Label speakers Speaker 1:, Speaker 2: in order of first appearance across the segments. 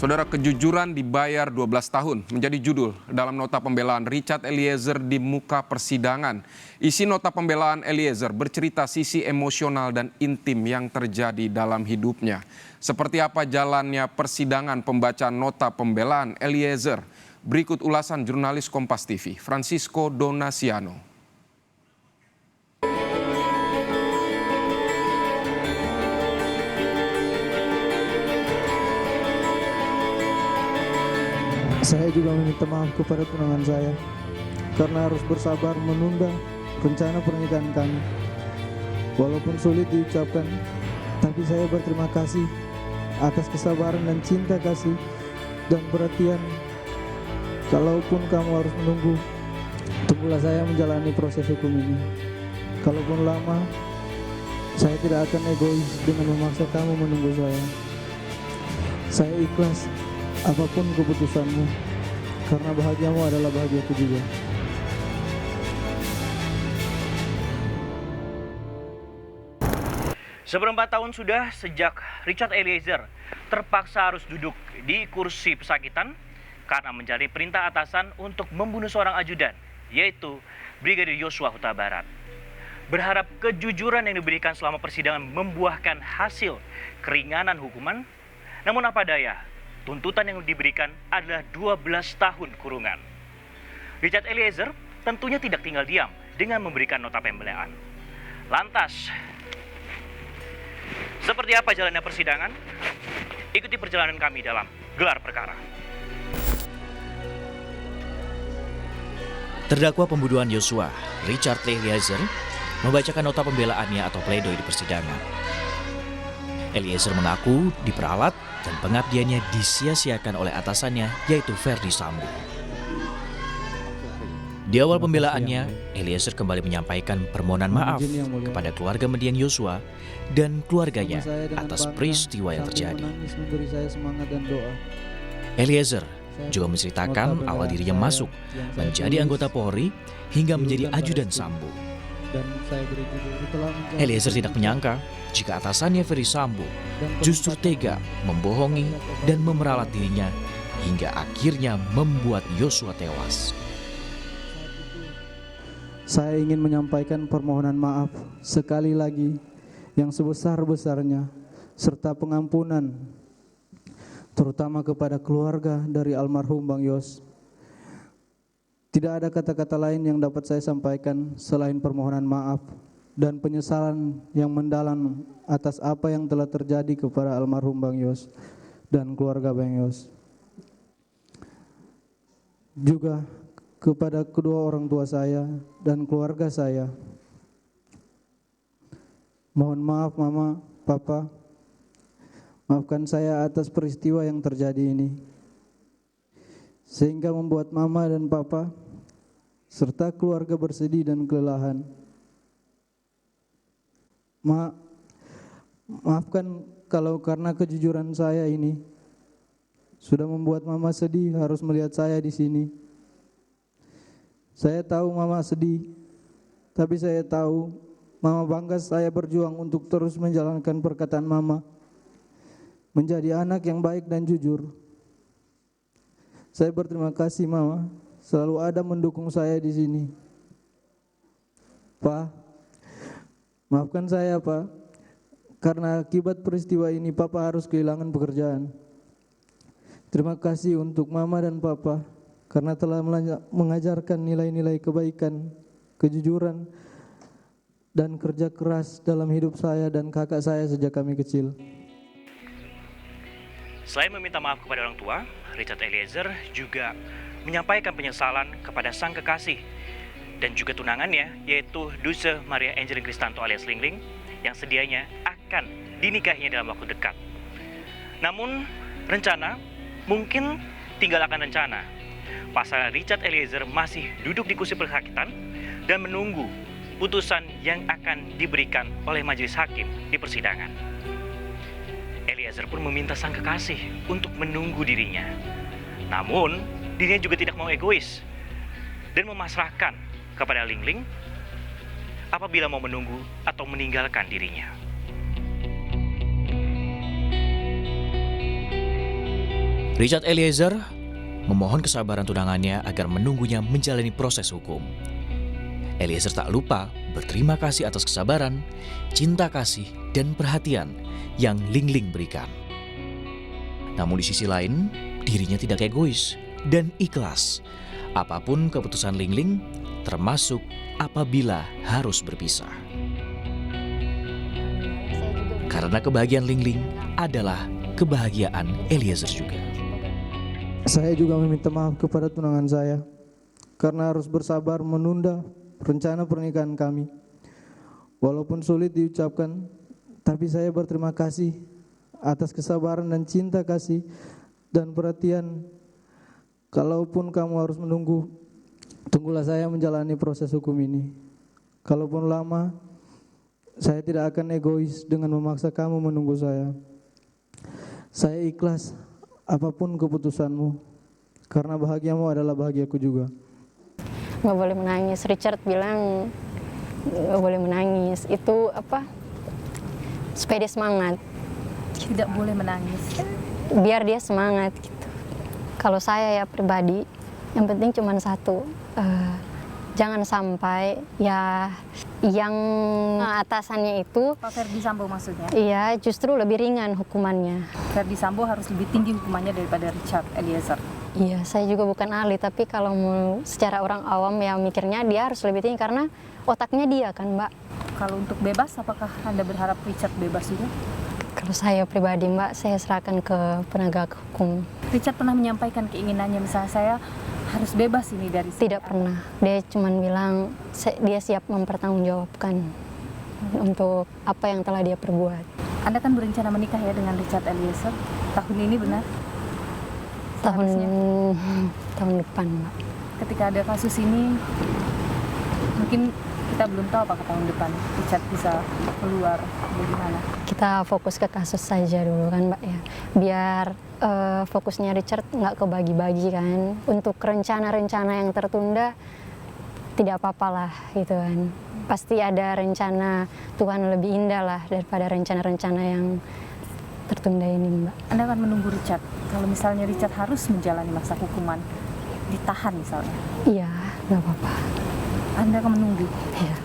Speaker 1: Saudara, kejujuran dibayar 12 tahun menjadi judul dalam nota pembelaan Richard Eliezer di muka persidangan. Isi nota pembelaan Eliezer bercerita sisi emosional dan intim yang terjadi dalam hidupnya. Seperti apa jalannya persidangan pembacaan nota pembelaan Eliezer? Berikut ulasan jurnalis Kompas TV, Francisco Donasiano.
Speaker 2: Saya juga meminta maaf kepada tunangan saya karena harus bersabar menunda rencana pernikahan kami. Walaupun sulit diucapkan, tapi saya berterima kasih atas kesabaran dan cinta kasih dan perhatian. Kalaupun kamu harus menunggu, tunggulah saya menjalani proses hukum ini. Kalaupun lama, saya tidak akan egois dengan memaksa kamu menunggu saya. Saya ikhlas apapun keputusanmu, karena bahagiamu adalah bahagiaku juga.
Speaker 3: Seperempat tahun sudah sejak Richard Eliezer terpaksa harus duduk di kursi pesakitan karena mencari perintah atasan untuk membunuh seorang ajudan, yaitu Brigadir Yosua Huta Barat. Berharap kejujuran yang diberikan selama persidangan membuahkan hasil keringanan hukuman, namun apa daya, tuntutan yang diberikan adalah 12 tahun kurungan. Richard Eliezer tentunya tidak tinggal diam dengan memberikan nota pembelaan. Lantas, seperti apa jalannya persidangan? Ikuti perjalanan kami dalam Gelar Perkara.
Speaker 4: Terdakwa pembunuhan Yosua, Richard Eliezer, membacakan nota pembelaannya atau pledoi di persidangan. Eliezer mengaku diperalat dan pengabdiannya disia-siakan oleh atasannya, yaitu Ferdi Sambo. Di awal pembelaannya, Eliezer kembali menyampaikan permohonan maaf kepada keluarga mendiang Yosua dan keluarganya atas peristiwa yang terjadi. Eliezer juga menceritakan awal dirinya masuk menjadi anggota Polri hingga menjadi ajudan Sambo. Eliezer tidak menyangka jika atasannya Ferdi Sambo justru tega membohongi dan memeralat dirinya hingga akhirnya membuat Yosua tewas.
Speaker 2: Saya ingin menyampaikan permohonan maaf sekali lagi yang sebesar-besarnya serta pengampunan terutama kepada keluarga dari almarhum Bang Yos. Tidak ada kata-kata lain yang dapat saya sampaikan selain permohonan maaf dan penyesalan yang mendalam atas apa yang telah terjadi kepada almarhum Bang Yos dan keluarga Bang Yos. Juga kepada kedua orang tua saya dan keluarga saya. Mohon maaf Mama, Papa, maafkan saya atas peristiwa yang terjadi ini, sehingga membuat Mama dan Papa serta keluarga bersedih dan kelelahan. Maafkan kalau karena kejujuran saya ini sudah membuat Mama sedih harus melihat saya di sini. Saya tahu Mama sedih, tapi saya tahu Mama bangga saya berjuang untuk terus menjalankan perkataan Mama, menjadi anak yang baik dan jujur. Saya berterima kasih Mama, selalu ada mendukung saya di sini. Pak, maafkan saya Pak, karena akibat peristiwa ini Papa harus kehilangan pekerjaan. Terima kasih untuk Mama dan Papa karena telah mengajarkan nilai-nilai kebaikan, kejujuran, dan kerja keras dalam hidup saya dan kakak saya sejak kami kecil.
Speaker 3: Selain meminta maaf kepada orang tua, Richard Eliezer juga menyampaikan penyesalan kepada sang kekasih dan juga tunangannya, yaitu Dulce Maria Angelin Kristanto alias Lingling, yang sedianya akan dinikahinya dalam waktu dekat. Namun rencana mungkin tinggal akan rencana. Pasal Richard Eliezer masih duduk di kursi pesakitan dan menunggu putusan yang akan diberikan oleh majelis hakim di persidangan. Eliezer pun meminta sang kekasih untuk menunggu dirinya. Namun dirinya juga tidak mau egois dan memasrahkan kepada Lingling apabila mau menunggu atau meninggalkan dirinya.
Speaker 4: Richard Eliezer memohon kesabaran tunangannya agar menunggunya menjalani proses hukum. Eliezer tak lupa berterima kasih atas kesabaran, cinta kasih, dan perhatian yang Lingling berikan. Namun di sisi lain, dirinya tidak egois dan ikhlas apapun keputusan Lingling, termasuk apabila harus berpisah. Karena kebahagiaan Lingling adalah kebahagiaan Eliezer juga.
Speaker 2: Saya juga meminta maaf kepada tunangan saya karena harus bersabar menunda rencana pernikahan kami. Walaupun sulit diucapkan, tapi saya berterima kasih atas kesabaran dan cinta kasih dan perhatian. Kalaupun kamu harus menunggu, tunggulah saya menjalani proses hukum ini. Kalaupun lama, saya tidak akan egois dengan memaksa kamu menunggu saya. Saya ikhlas apapun keputusanmu, karena bahagiamu adalah bahagiaku juga.
Speaker 5: Nggak boleh menangis. Richard bilang nggak boleh menangis. Itu apa? Supaya dia semangat.
Speaker 6: Tidak boleh menangis.
Speaker 5: Biar dia semangat gitu. Kalau saya ya pribadi, yang penting cuma satu. Jangan sampai ya yang atasannya itu,
Speaker 6: Pak Ferdi Sambo maksudnya.
Speaker 5: iya justru lebih ringan hukumannya.
Speaker 6: Ferdi Sambo harus lebih tinggi hukumannya daripada Richard Eliezer.
Speaker 5: Iya, saya juga bukan ahli, tapi kalau mau secara orang awam ya mikirnya dia harus lebih tinggi karena otaknya dia kan, Mbak.
Speaker 6: Kalau untuk bebas, apakah Anda berharap Richard bebas juga?
Speaker 5: Kalau saya pribadi, Mbak, saya serahkan ke penegak hukum.
Speaker 6: Richard pernah menyampaikan keinginannya, misalnya saya harus bebas ini dari sini.
Speaker 5: Tidak pernah. Dia cuma bilang dia siap mempertanggungjawabkan untuk apa yang telah dia perbuat.
Speaker 6: Anda kan berencana menikah ya dengan Richard Eliezer tahun ini, benar? Seharusnya.
Speaker 5: Tahun depan, Mbak.
Speaker 6: Ketika ada kasus ini, mungkin kita belum tahu apakah tahun depan Richard bisa keluar bagaimana.
Speaker 5: Kita fokus ke kasus saja dulu kan, Mbak ya. Biar fokusnya Richard nggak kebagi-bagi kan. Untuk rencana-rencana yang tertunda tidak apa-apa lah gitu kan. Pasti ada rencana Tuhan lebih indah lah daripada rencana-rencana yang tertunda ini, Mbak.
Speaker 6: Anda akan menunggu Richard. Kalau misalnya Richard harus menjalani masa hukuman, ditahan misalnya,
Speaker 5: Iya, nggak apa-apa.
Speaker 6: Anda akan menunggu.
Speaker 5: Iya,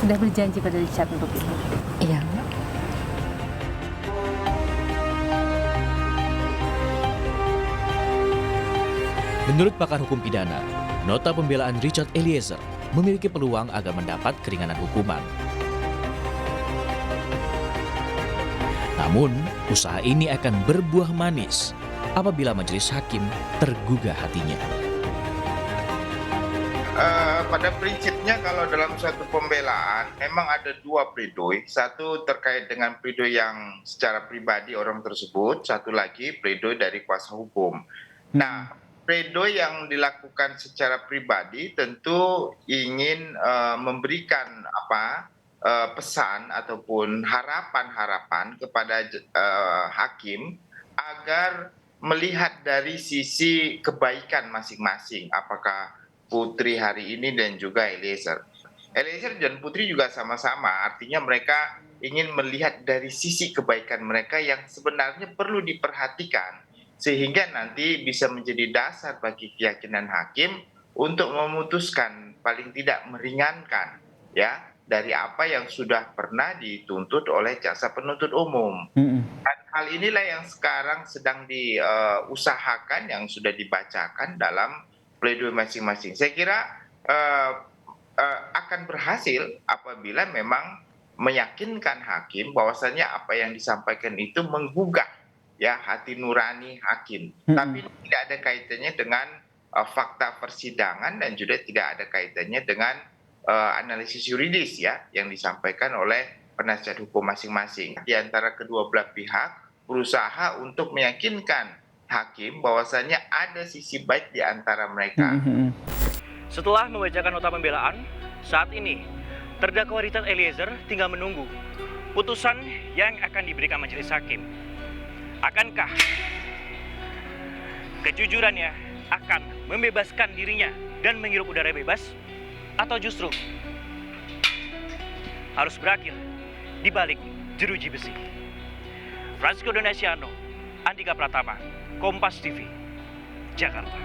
Speaker 6: Sudah berjanji pada Richard untuk itu.
Speaker 5: iya, Mbak.
Speaker 4: Menurut pakar hukum pidana, nota pembelaan Richard Eliezer memiliki peluang agar mendapat keringanan hukuman. Namun, usaha ini akan berbuah manis apabila majelis hakim tergugah hatinya.
Speaker 7: Pada prinsipnya kalau dalam suatu pembelaan memang ada dua pledoi. Satu terkait dengan pledoi yang secara pribadi orang tersebut, satu lagi pledoi dari kuasa hukum. Nah, pledoi yang dilakukan secara pribadi tentu ingin memberikan pesan ataupun harapan-harapan kepada hakim agar melihat dari sisi kebaikan masing-masing, apakah Putri hari ini dan juga Eliezer. Eliezer dan Putri juga sama-sama, artinya mereka ingin melihat dari sisi kebaikan mereka yang sebenarnya perlu diperhatikan, sehingga nanti bisa menjadi dasar bagi keyakinan hakim untuk memutuskan, paling tidak meringankan ya dari apa yang sudah pernah dituntut oleh jaksa penuntut umum. Dan hal inilah yang sekarang sedang diusahakan, yang sudah dibacakan dalam pledoi masing-masing. Saya kira akan berhasil apabila memang meyakinkan hakim bahwasannya apa yang disampaikan itu menggugah ya hati nurani hakim. Tapi tidak ada kaitannya dengan fakta persidangan dan juga tidak ada kaitannya dengan analisis yuridis ya yang disampaikan oleh penasihat hukum masing-masing. Di antara kedua belah pihak berusaha untuk meyakinkan hakim bahwasannya ada sisi baik di antara mereka.
Speaker 3: Setelah membacakan nota pembelaan, saat ini terdakwa Richard Eliezer tinggal menunggu putusan yang akan diberikan majelis hakim. Akankah kejujurannya akan membebaskan dirinya dan menghirup udara bebas, atau justru harus berakhir di balik jeruji besi? Francisco Donasiano, Andika Pratama, Kompas TV, Jakarta.